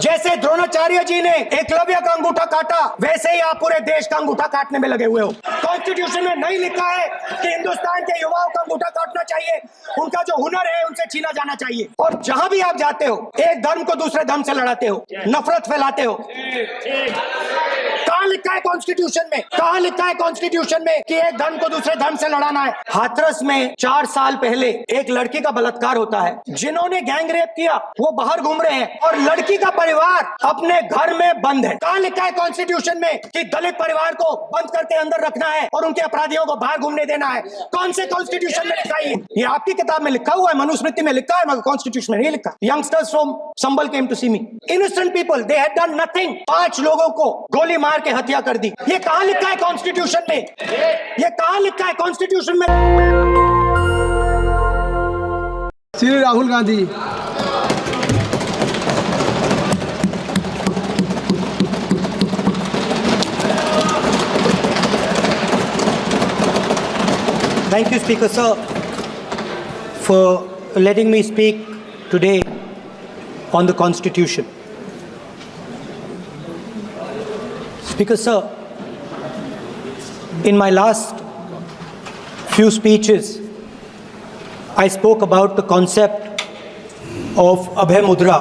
जैसे द्रोणाचार्य जी ने एकलव्य का अंगूठा काटा, वैसे ही आप पूरे देश का अंगूठा काटने में लगे हुए हो। कॉन्स्टिट्यूशन में नहीं लिखा है कि हिंदुस्तान के युवाओं का अंगूठा काटना चाहिए, उनका जो हुनर है उनसे छीना जाना चाहिए। और जहां भी आप जाते हो, एक धर्म को दूसरे धर्म से लड़ाते हो, नफरत फैलाते हो। कहां लिखा है कॉन्स्टिट्यूशन में? कहां लिखा है कॉन्स्टिट्यूशन में कि एक धर्म को दूसरे धर्म से लड़ाना है? हाथरस में 4 साल पहले एक लड़की का बलात्कार होता है। जिन्होंने गैंग रेप किया वो बाहर घूम रहे हैं और लड़की का परिवार अपने घर में बंद है। कहां लिखा है कॉन्स्टिट्यूशन में कि दलित परिवार को बंद करके अंदर रखना है और उनके अपराधियों को बाहर घूमने देना है? कौन से कॉन्स्टिट्यूशन में लिखा है? ये आपकी किताब में लिखा हुआ है, मनुस्मृति में लिखा है, मगर कॉन्स्टिट्यूशन में नहीं लिखा। Youngsters from Sambhal came to see me, innocent people, they had done nothing. 5 लोगों को गोली मार के हत्या कर दी। ये कहां लिखा है कॉन्स्टिट्यूशन में? ये कहां लिखा है कॉन्स्टिट्यूशन में? Shri Rahul Gandhi. Thank you, Speaker Sir, for letting me speak today on the Constitution. Speaker Sir, in my last few speeches, I spoke about the concept of Abhay Mudra,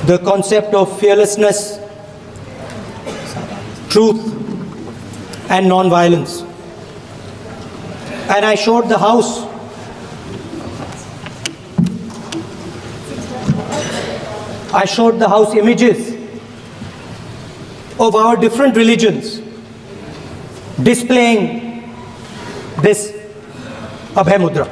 the concept of fearlessness, truth, and non-violence. And I showed the House images of our different religions displaying this Abhay Mudra.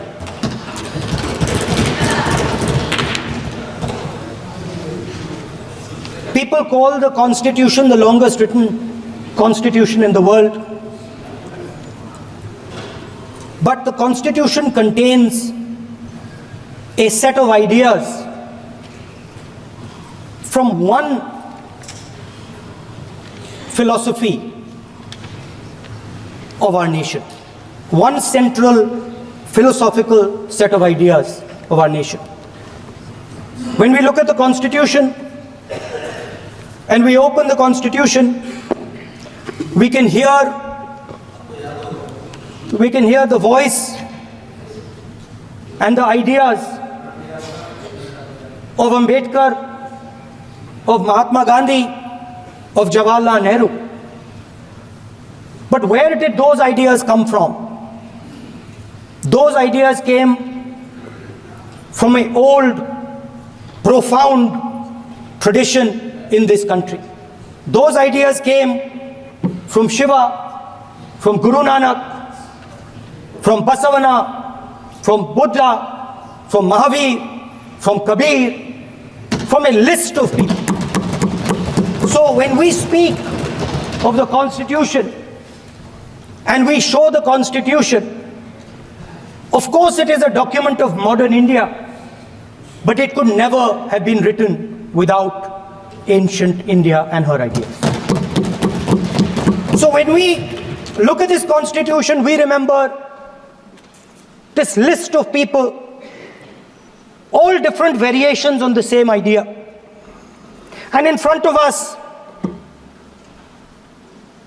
People call the Constitution the longest written Constitution in the world. But the Constitution contains a set of ideas from one philosophy of our nation, one central philosophical set of ideas of our nation. When we look at the Constitution and we open the Constitution, we can hear the voice and the ideas of Ambedkar, of Mahatma Gandhi, of Jawaharlal Nehru. But where did those ideas come from? Those ideas came from an old, profound tradition in this country. Those ideas came from Shiva, from Guru Nanak, from Basavana, from Buddha, from Mahavir, from Kabir, from a list of people. So when we speak of the Constitution and we show the Constitution, of course it is a document of modern India, but it could never have been written without ancient India and her ideas. So when we look at this Constitution, we remember this list of people, all different variations on the same idea. And in front of us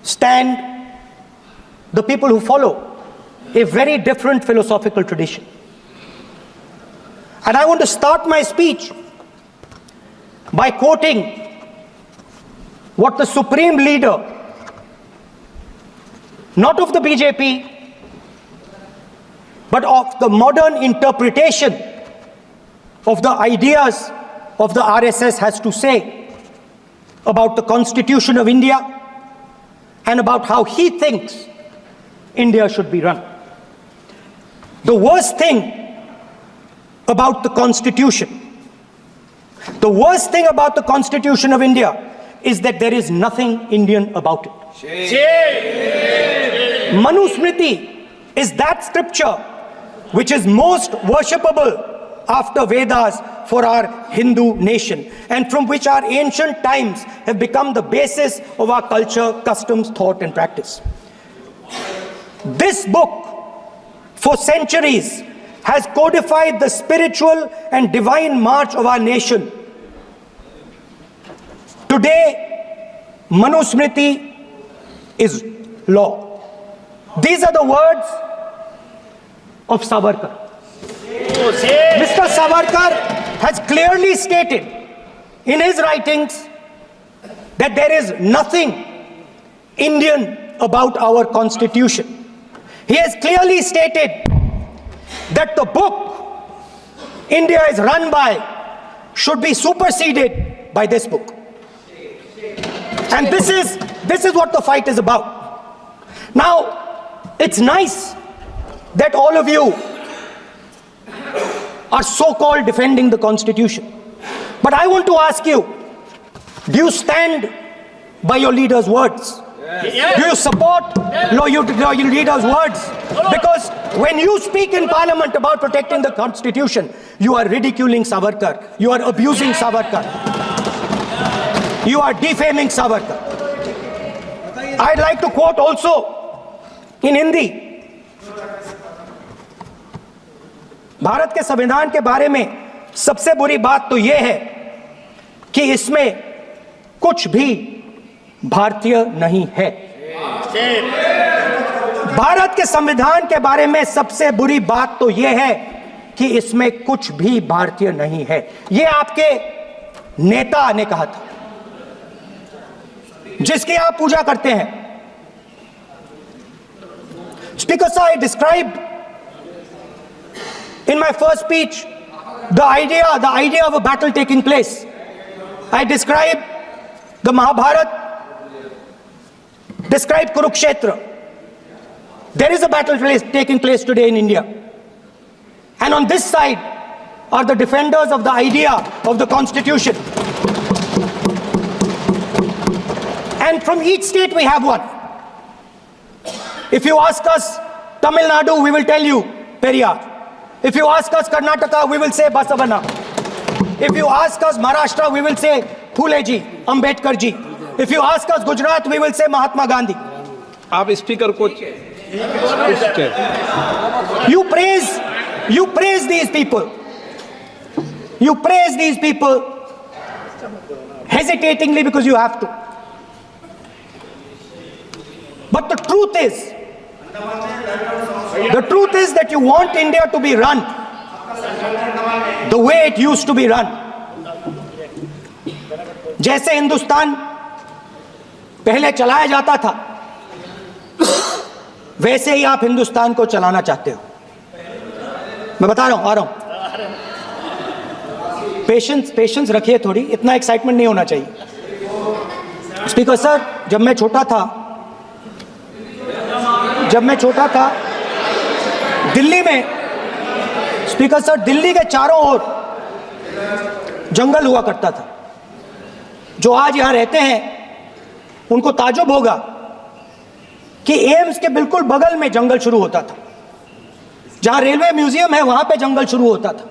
stand the people who follow a very different philosophical tradition. And I want to start my speech by quoting what the Supreme Leader, not of the BJP, but of the modern interpretation of the ideas of the RSS has to say about the Constitution of India and about how he thinks India should be run. The worst thing about the Constitution, the worst thing about the Constitution of India is that there is nothing Indian about it. Manusmriti is that scripture which is most worshipable after Vedas for our Hindu nation, and from which our ancient times have become the basis of our culture, customs, thought and practice. This book for centuries has codified the spiritual and divine march of our nation. Today, Manusmriti is law. These are the words of Savarkar. Mr. Savarkar has clearly stated in his writings that there is nothing Indian about our constitution. He has clearly stated that the book India is run by should be superseded by this book. And this is what the fight is about. Now, it's nice that all of you are so-called defending the constitution. But I want to ask you, do you stand by your leader's words? Yes. Do you support your leader's words? Because when you speak in parliament about protecting the constitution, you are ridiculing Savarkar. You are abusing Savarkar. You are defaming Savarkar. I'd like to quote also in Hindi. Bharat के संविधान के बारे में सबसे बुरी बात तो यह है कि इसमें कुछ भी भारतीय नहीं है। भारत के संविधान के बारे में सबसे बुरी बात तो यह है कि इसमें कुछ भी भारतीय नहीं है। यह आपके नेता ने कहा था, जिसकी आप पूजा करते हैं। Speaker sir, I described in my first speech the idea of a battle taking place. I described the Mahabharata, described Kurukshetra. There is a battle taking place today in India. And on this side are the defenders of the idea of the constitution. And from each state we have one. If you ask us Tamil Nadu, we will tell you Periyar. If you ask us Karnataka, we will say Basavana. If you ask us Maharashtra, we will say Phule ji, Ambedkar ji. If you ask us Gujarat, we will say Mahatma Gandhi. आप speaker को You praise these people. You praise these people hesitatingly because you have to. But the truth is that you want India to be run the way it used to be run. जैसे हिंदुस्तान पहले चलाया जाता था, वैसे ही आप हिंदुस्तान को चलाना चाहते हो। मैं बता रहा हूं, आ रहा हूं। पेशेंस रखिए थोड़ी, इतना एक्साइटमेंट नहीं होना चाहिए। स्पीकर सर, जब मैं छोटा था दिल्ली में, स्पीकर सर, दिल्ली के चारों ओर जंगल हुआ करता था। जो आज यहां रहते हैं उनको ताज्जुब होगा कि एम्स के बिल्कुल बगल में जंगल शुरू होता था। जहां रेलवे म्यूजियम है वहां पे जंगल शुरू होता था।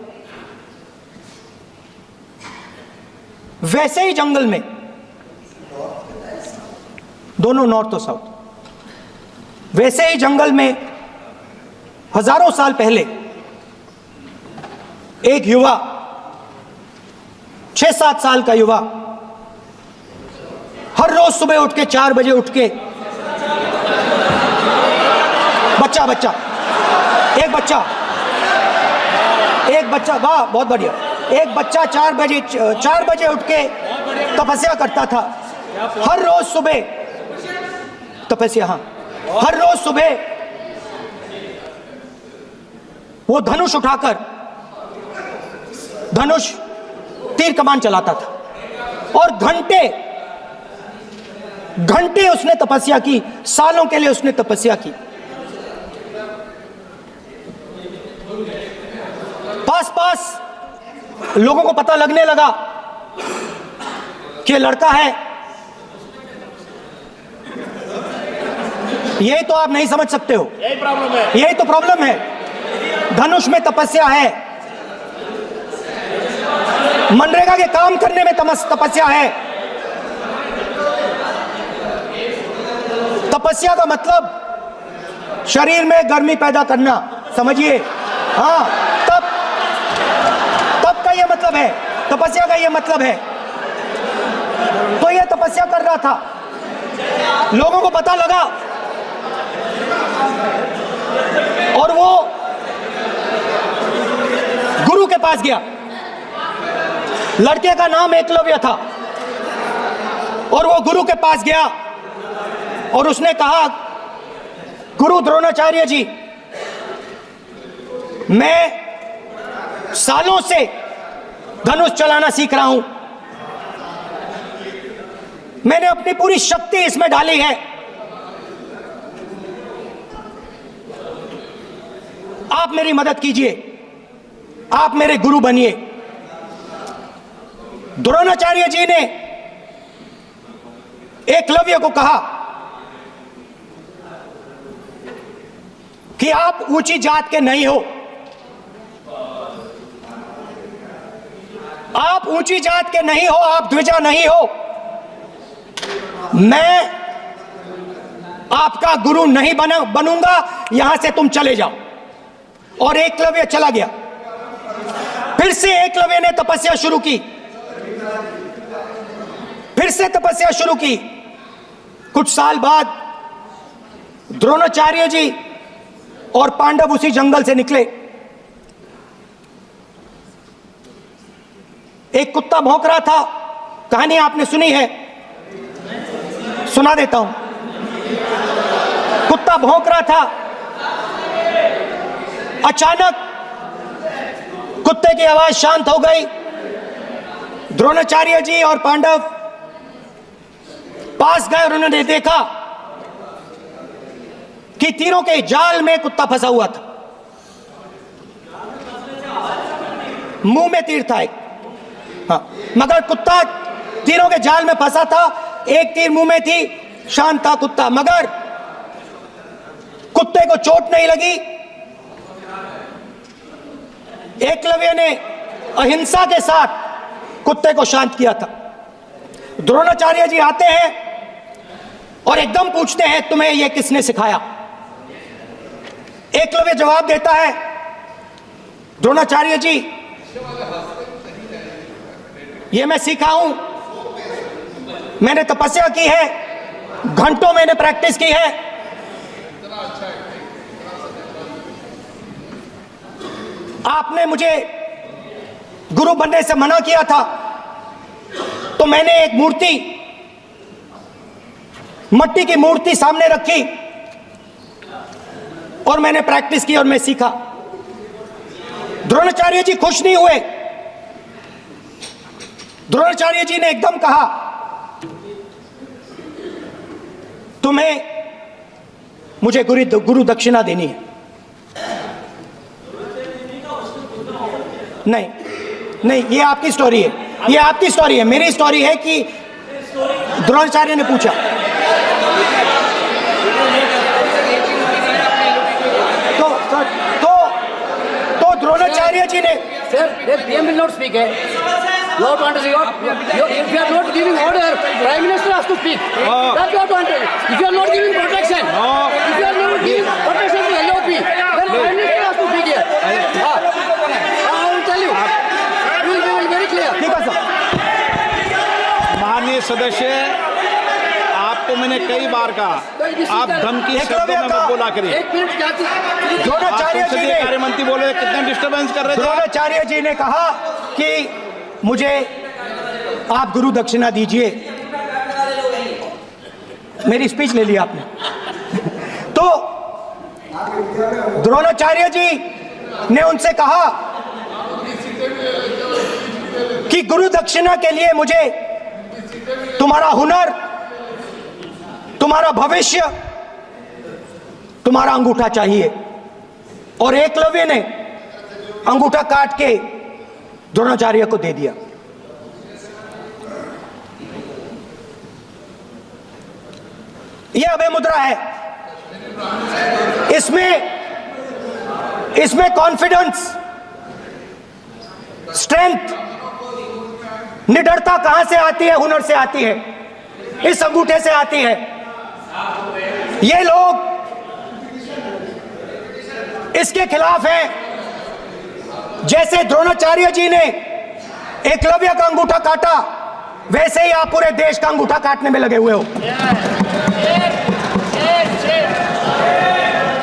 वैसे ही जंगल में, दोनों नॉर्थ और साउथ, वैसे ही जंगल में हजारों साल पहले एक युवा, 6-7 साल का युवा, हर रोज सुबह उठ के 4 बजे उठ के एक बच्चा, वाह बहुत बढ़िया, एक बच्चा 4 बजे उठ के तपस्या करता था। हर रोज सुबह तपस्या, हर रोज सुबह वो धनुष उठाकर तीर कमान चलाता था और घंटे उसने तपस्या की, सालों के लिए उसने तपस्या की। पास लोगों को पता लगने लगा कि लड़का है। यही तो आप नहीं समझ सकते हो, यही तो प्रॉब्लम है। धनुष में तपस्या है, मनरेगा के काम करने में तपस्या है। तपस्या का मतलब शरीर में गर्मी पैदा करना, समझिए। हाँ, तब का ये मतलब है, तपस्या का ये मतलब है। तो ये तपस्या कर रहा था, लोगों को पता लगा और वो गुरु के पास गया। लड़के का नाम एकलव्य था और वो गुरु के पास गया और उसने कहा, गुरु द्रोणाचार्य जी, मैं सालों से धनुष चलाना सीख रहा हूं, मैंने अपनी पूरी शक्ति इसमें डाली है, आप मेरी मदद कीजिए, आप मेरे गुरु बनिए। द्रोणाचार्य जी ने एकलव्य को कहा कि आप ऊंची जात के नहीं हो, आप ऊंची जात के नहीं हो, आप द्विजा नहीं हो, मैं आपका गुरु नहीं बनूंगा, यहां से तुम चले जाओ। और एकलव्य चला गया। फिर से एकलव्य ने तपस्या शुरू की, फिर से तपस्या शुरू की। कुछ साल बाद द्रोणाचार्य जी और पांडव उसी जंगल से निकले। एक कुत्ता भौंक रहा था, कहानी आपने सुनी है, सुना देता हूं। कुत्ता भौंक रहा था, अचानक कुत्ते की आवाज शांत हो गई। द्रोणाचार्य जी और पांडव पास गए और उन्होंने देखा कि तीरों के जाल में कुत्ता फंसा हुआ था, मुंह में तीर था एक, हाँ, मगर कुत्ता तीरों के जाल में फंसा था, एक तीर मुंह में थी, शांत था कुत्ता, मगर कुत्ते को चोट नहीं लगी। एकलव्य ने अहिंसा के साथ कुत्ते को शांत किया था। द्रोणाचार्य जी आते हैं और एकदम पूछते हैं, तुम्हें यह किसने सिखाया? एकलव्य जवाब देता है, द्रोणाचार्य जी, यह मैं सीखा हूं, मैंने तपस्या की है, घंटों मैंने प्रैक्टिस की है, आपने मुझे गुरु बनने से मना किया था, तो मैंने एक मूर्ति, मट्टी की मूर्ति सामने रखी और मैंने प्रैक्टिस की और मैं सीखा। द्रोणाचार्य जी खुश नहीं हुए। द्रोणाचार्य जी ने एकदम कहा, तुम्हें मुझे गुरु दक्षिणा देनी है। नहीं नहीं, ये आपकी स्टोरी है, ये आपकी स्टोरी है, मेरी स्टोरी है कि द्रोणाचार्य ने पूछा। तो द्रोणाचार्य जी ने, Sir, PM will not speak. You have to understand. If you are not giving order, Prime Minister has to speak. That you have to understand. If you are not giving protection, if you are not giving protection to LOP, then Prime Minister has to speak here. I will tell you. You will be very clear. ठीक है sir. माननीय सदस्य, आपको मैंने कई बार कहा, आप धमकी शब्दों में मत बोला करिए। एक मिनट क्या थी? द्रोणाचार्य जी ने, कार्य मंत्री बोले, कितने डिस्टर्बेंस कर रहे थे। द्रोणाचार्य जी ने कहा कि मुझे आप गुरु दक्षिणा दीजिए। मेरी स्पीच ले ली आपने। तो द्रोणाचार्य जी ने उनसे कहा कि गुरु दक्षिणा के लिए मुझे तुम्हारा हुनर, तुम्हारा भविष्य, तुम्हारा अंगूठा चाहिए। और एकलव्य ने अंगूठा काट के द्रोणाचार्य को दे दिया। यह अभय मुद्रा है। इसमें कॉन्फिडेंस, स्ट्रेंथ, निडरता कहां से आती है? हुनर से आती है, इस अंगूठे से आती है। ये लोग इसके खिलाफ हैं, जैसे द्रोणाचार्य जी ने एकलव्य का अंगूठा काटा, वैसे ही आप पूरे देश का अंगूठा काटने में लगे हुए हो।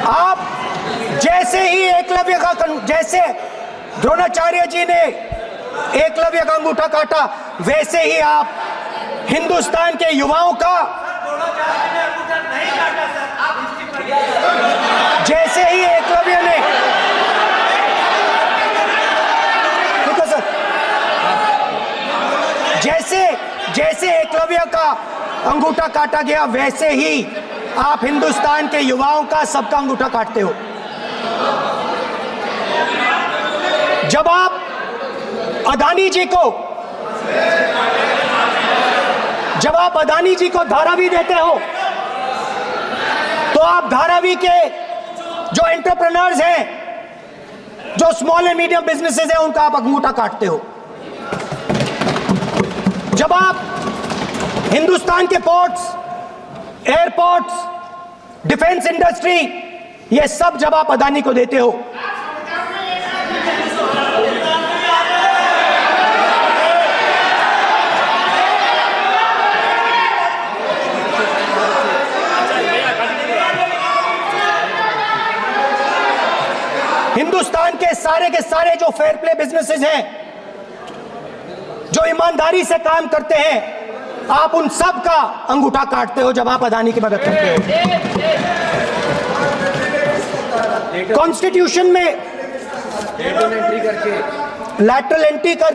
आप जैसे ही जैसे द्रोणाचार्य जी ने एकलव्य का अंगूठा काटा, वैसे ही आप हिंदुस्तान के युवाओं का, जैसे ही एकलव्य ने, ठीक है सर, जैसे एकलव्य का अंगूठा काटा गया, वैसे ही आप हिंदुस्तान के युवाओं का, सबका अंगूठा काटते हो। जब आप अदानी जी को धारावी देते हो, तो आप धारावी के जो एंटरप्रेन्योर्स हैं, जो स्मॉल एंड मीडियम बिजनेसेस हैं, उनका आप अंगूठा काटते हो। जब आप हिंदुस्तान के पोर्ट्स, एयरपोर्ट्स, डिफेंस इंडस्ट्री, ये सब जब आप अदानी को देते हो, हिंदुस्तान के सारे जो फेयर प्ले बिजनेसेस हैं, जो ईमानदारी से काम करते हैं, आप उन सब का अंगूठा काटते हो जब आप अदानी की मदद करते हो। कॉन्स्टिट्यूशन में लैटरल एंट्री कर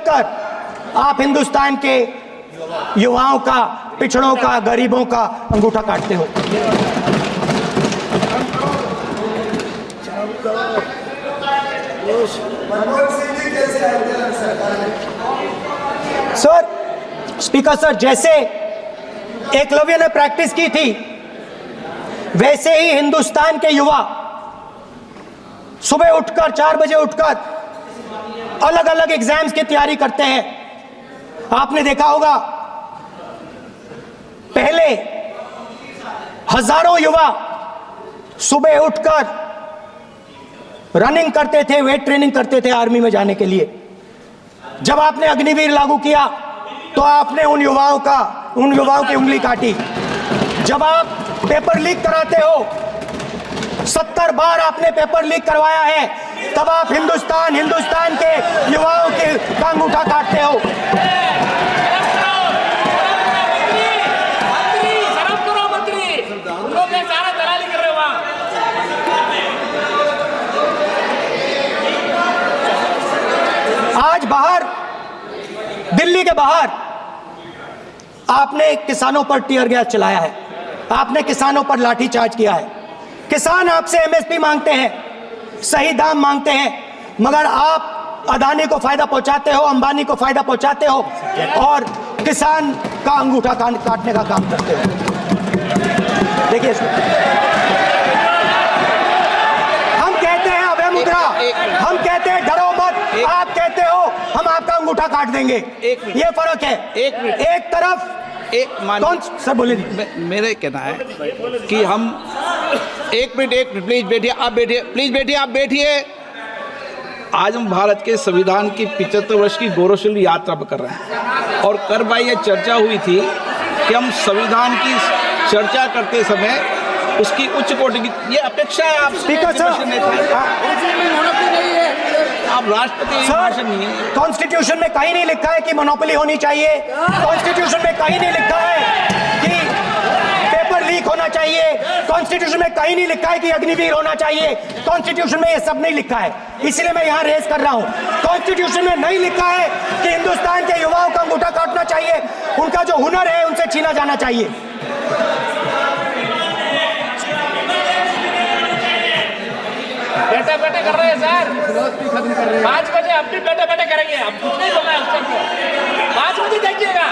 आप हिंदुस्तान के युवाओं का, पिछड़ों का, गरीबों का अंगूठा काटते हो। सर, स्पीकर सर, जैसे एकलव्य ने प्रैक्टिस की थी, वैसे ही हिंदुस्तान के युवा सुबह उठकर 4 बजे उठकर अलग अलग एग्जाम्स की तैयारी करते हैं। आपने देखा होगा, पहले हजारों युवा सुबह उठकर रनिंग करते थे, वेट ट्रेनिंग करते थे आर्मी में जाने के लिए। जब आपने अग्निवीर लागू किया, तो आपने उन युवाओं की उंगली काटी। जब आप पेपर लीक कराते हो, 70 बार आपने पेपर लीक करवाया है, तब आप हिंदुस्तान के युवाओं के अंगूठा काटते हो। आज बाहर, दिल्ली के बाहर, आपने किसानों पर टीयर गैस चलाया है, आपने किसानों पर लाठीचार्ज किया है। किसान आपसे एमएसपी मांगते हैं, सही दाम मांगते हैं, मगर आप अदानी को फायदा पहुंचाते हो, अंबानी को फायदा पहुंचाते हो और किसान का अंगूठा काटने का काम करते हो। देखिए, हम कहते हैं अभय मुद्रा, हम कहते हैं डरो मत, आप कहते हो हम आपका अंगूठा काट देंगे। ये फर्क है। एक तरफ कौन सर बोले जी? मेरे कहना है कि हम एक मिनट प्लीज बैठिए, आप बैठिए, प्लीज बैठिए, आप बैठिए। आज हम भारत के संविधान की 75 वर्ष की गौरवशाली यात्रा पर कर रहे हैं, और कर भाई ये चर्चा हुई थी कि हम संविधान की चर्चा करते समय उसकी उच्च कोटि की ये अपेक्षा है। आप स्पीकर सर, आप राष्ट्रपति भाषण नहीं है। कॉन्स्टिट्यूशन में कहीं नहीं लिखा है कि मोनोपोली होनी चाहिए। कॉन्स्टिट्यूशन में कहीं नहीं लिखा है कि पेपर लीक होना चाहिए। कॉन्स्टिट्यूशन में कहीं नहीं लिखा है कि अग्निवीर होना चाहिए। कॉन्स्टिट्यूशन में ये सब नहीं लिखा है, इसलिए मैं यहाँ रेस कर रहा हूँ। कॉन्स्टिट्यूशन में नहीं लिखा है कि हिंदुस्तान के युवाओं का अंगूठा काटना चाहिए, उनका जो हुनर है उनसे छीना जाना चाहिए। बैठे बैठे कर रहे हैं सर, 5 बजे अब भी बैठे बैठे करेंगे। अब कुछ नहीं बोलना है उसको। 5 बजे देखिएगा,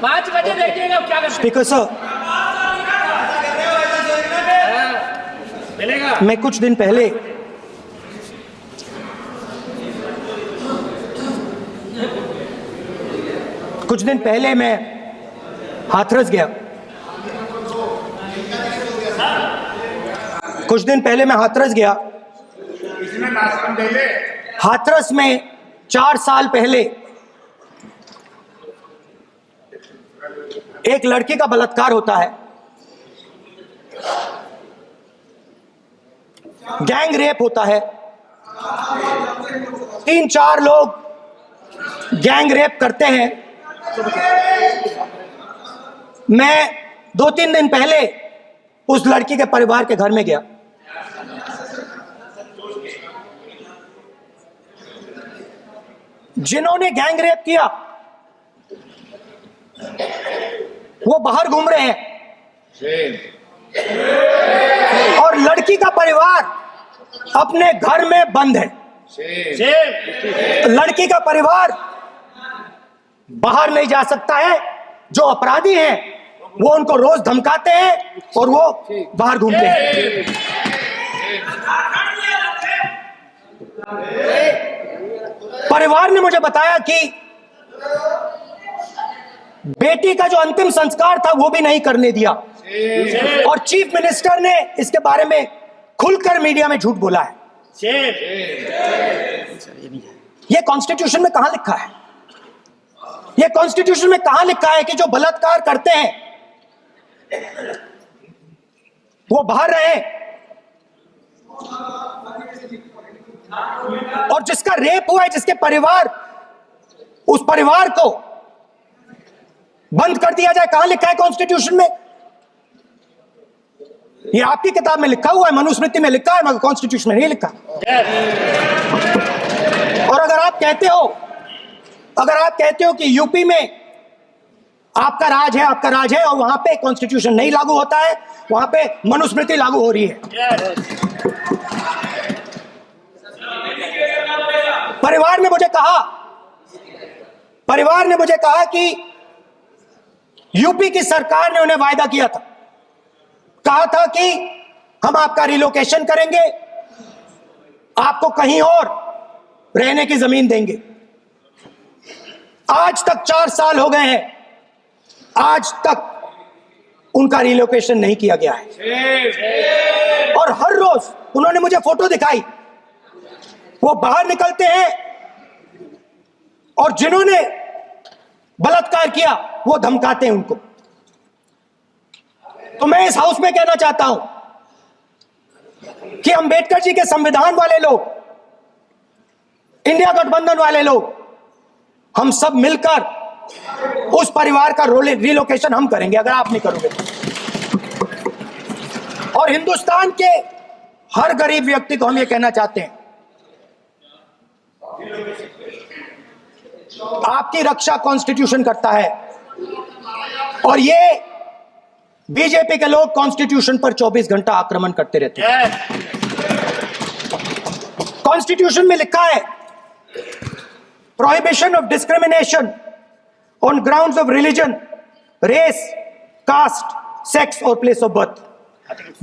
5 बजे देखिएगा क्या करते हैं। स्पीकर सर, मिलेगा। मैं कुछ दिन पहले मैं हाथरस गया। हाथरस में 4 साल पहले एक लड़की का बलात्कार होता है, गैंग रेप होता है, 3-4 लोग गैंग रेप करते हैं। मैं 2-3 दिन पहले उस लड़की के परिवार के घर में गया। जिन्होंने गैंग रेप किया वो बाहर घूम रहे हैं और लड़की का परिवार अपने घर में बंद है। लड़की का परिवार बाहर नहीं जा सकता है। जो अपराधी हैं वो उनको रोज धमकाते हैं और वो बाहर घूमते हैं। परिवार ने मुझे बताया कि बेटी का जो अंतिम संस्कार था वो भी नहीं करने दिया और चीफ मिनिस्टर ने इसके बारे में खुलकर मीडिया में झूठ बोला है। ये कॉन्स्टिट्यूशन में कहां लिखा है? ये कॉन्स्टिट्यूशन में कहां लिखा है कि जो बलात्कार करते हैं वो बाहर रहे और जिसका रेप हुआ है, जिसके परिवार, उस परिवार को बंद कर दिया जाए? कहां लिखा है कॉन्स्टिट्यूशन में? ये आपकी किताब में लिखा हुआ है, मनुस्मृति में लिखा है, मगर कॉन्स्टिट्यूशन में नहीं लिखा। और अगर आप कहते हो कि यूपी में आपका राज है और वहां पे कॉन्स्टिट्यूशन नहीं लागू होता है, वहां पे मनुस्मृति लागू हो रही है। परिवार ने मुझे कहा कि यूपी की सरकार ने उन्हें वायदा किया था, कहा था कि हम आपका रिलोकेशन करेंगे, आपको कहीं और रहने की जमीन देंगे। आज तक 4 साल हो गए हैं, आज तक उनका रिलोकेशन नहीं किया गया है। और हर रोज उन्होंने मुझे फोटो दिखाई, वो बाहर निकलते हैं और जिन्होंने बलात्कार किया वो धमकाते हैं उनको। तो मैं इस हाउस में कहना चाहता हूं कि अंबेडकर जी के संविधान वाले लोग, इंडिया गठबंधन वाले लोग, हम सब मिलकर उस परिवार का रिलोकेशन हम करेंगे अगर आप नहीं करोगे। और हिंदुस्तान के हर गरीब व्यक्ति को हम ये कहना चाहते हैं, आपकी रक्षा कॉन्स्टिट्यूशन करता है और ये बीजेपी के लोग कॉन्स्टिट्यूशन पर 24 घंटा आक्रमण करते रहते हैं। कॉन्स्टिट्यूशन में लिखा है prohibition of discrimination on grounds of religion, race, caste, sex और place of birth.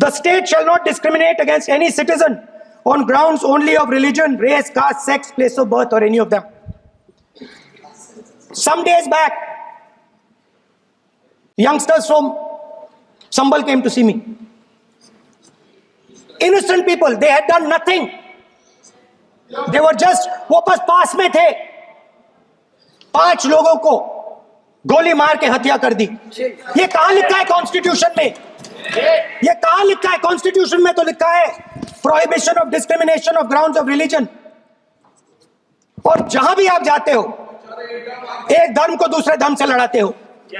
The state shall not discriminate against any citizen on grounds only of religion, race, caste, sex, place of birth और any of them. Some days back, youngsters from Sambal came to see me. Innocent people, they had done nothing. They were just, वो बस पास में थे, 5 लोगों को गोली मार के हत्या कर दी। ये कहां लिखा है कॉन्स्टिट्यूशन में? ये कहां लिखा है कॉन्स्टिट्यूशन में? तो लिखा है prohibition of discrimination of grounds of religion. और जहां भी आप जाते हो, एक धर्म को दूसरे धर्म से लड़ाते हो,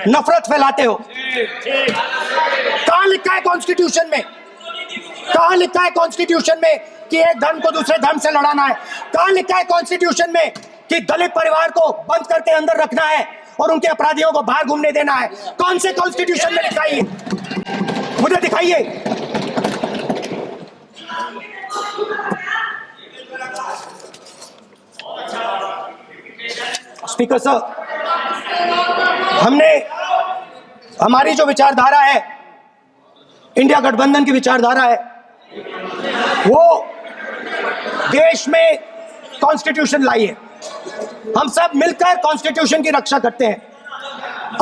नफरत फैलाते हो। कहां लिखा है कॉन्स्टिट्यूशन में? कहां लिखा है कॉन्स्टिट्यूशन में कि एक धर्म को दूसरे धर्म से लड़ाना है? कहां लिखा है कॉन्स्टिट्यूशन में कि दलित परिवार को बंद करके अंदर रखना है और उनके अपराधियों को बाहर घूमने देना है? कौन से कॉन्स्टिट्यूशन में लिखा है? मुझे दिखाइए। स्पीकर सर, हमारी जो विचारधारा है, इंडिया गठबंधन की विचारधारा है, वो देश में कॉन्स्टिट्यूशन लाई है। हम सब मिलकर कॉन्स्टिट्यूशन की रक्षा करते हैं।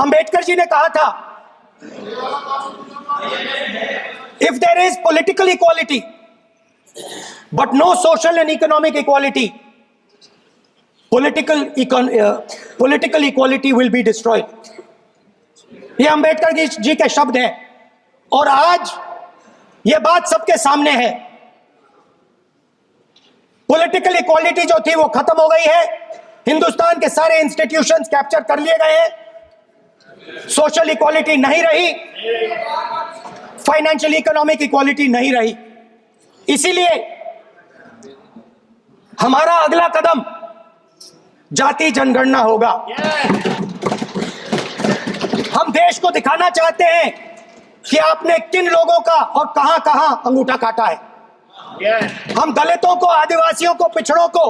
अंबेडकर जी ने कहा था, if there is political equality but no social and economic equality, political equality will be destroyed. ये अंबेडकर जी के शब्द हैं और आज ये बात सबके सामने है। पॉलिटिकल इक्वालिटी जो थी वो खत्म हो गई है। हिंदुस्तान के सारे इंस्टीट्यूशंस कैप्चर कर लिए गए हैं। सोशल इक्वालिटी नहीं रही, फाइनेंशियल इकोनॉमिक इक्वालिटी नहीं रही। इसीलिए हमारा अगला कदम जाति जनगणना होगा। हम देश को दिखाना चाहते हैं कि आपने किन लोगों का और कहां कहां अंगूठा काटा है। हम दलितों को, आदिवासियों को, पिछड़ों को,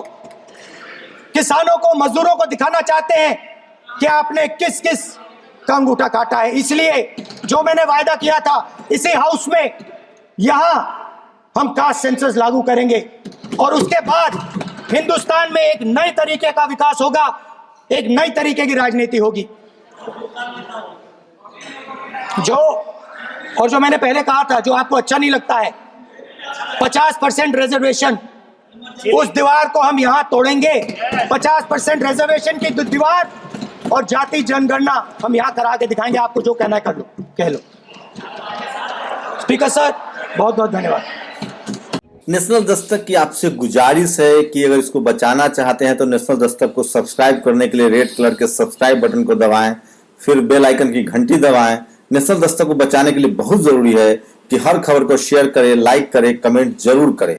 किसानों को, मजदूरों को दिखाना चाहते हैं कि आपने किस किस का अंगूठा काटा है। इसलिए जो मैंने वायदा किया था, इसी हाउस में यहां हम कास्ट सेंसस लागू करेंगे और उसके बाद हिंदुस्तान में एक नए तरीके का विकास होगा, एक नई तरीके की राजनीति होगी। जो मैंने पहले कहा था, जो आपको अच्छा नहीं लगता है, 50% रिजर्वेशन, उस दीवार को हम यहां तोड़ेंगे। 50% रिजर्वेशन की दीवार और जाति जनगणना हम यहां करा के दिखाएंगे। आपको जो कहना है कर लो, कह लो। स्पीकर सर, बहुत बहुत धन्यवाद। नेशनल दस्तक की आपसे गुजारिश है कि अगर इसको बचाना चाहते हैं तो नेशनल दस्तक को सब्सक्राइब करने के लिए रेड कलर के सब्सक्राइब बटन को दबाएं, फिर बेल आइकन की घंटी दबाएं। नेशनल दस्तक को बचाने के लिए बहुत जरूरी है कि हर खबर को शेयर करें, लाइक करें, कमेंट जरूर करें।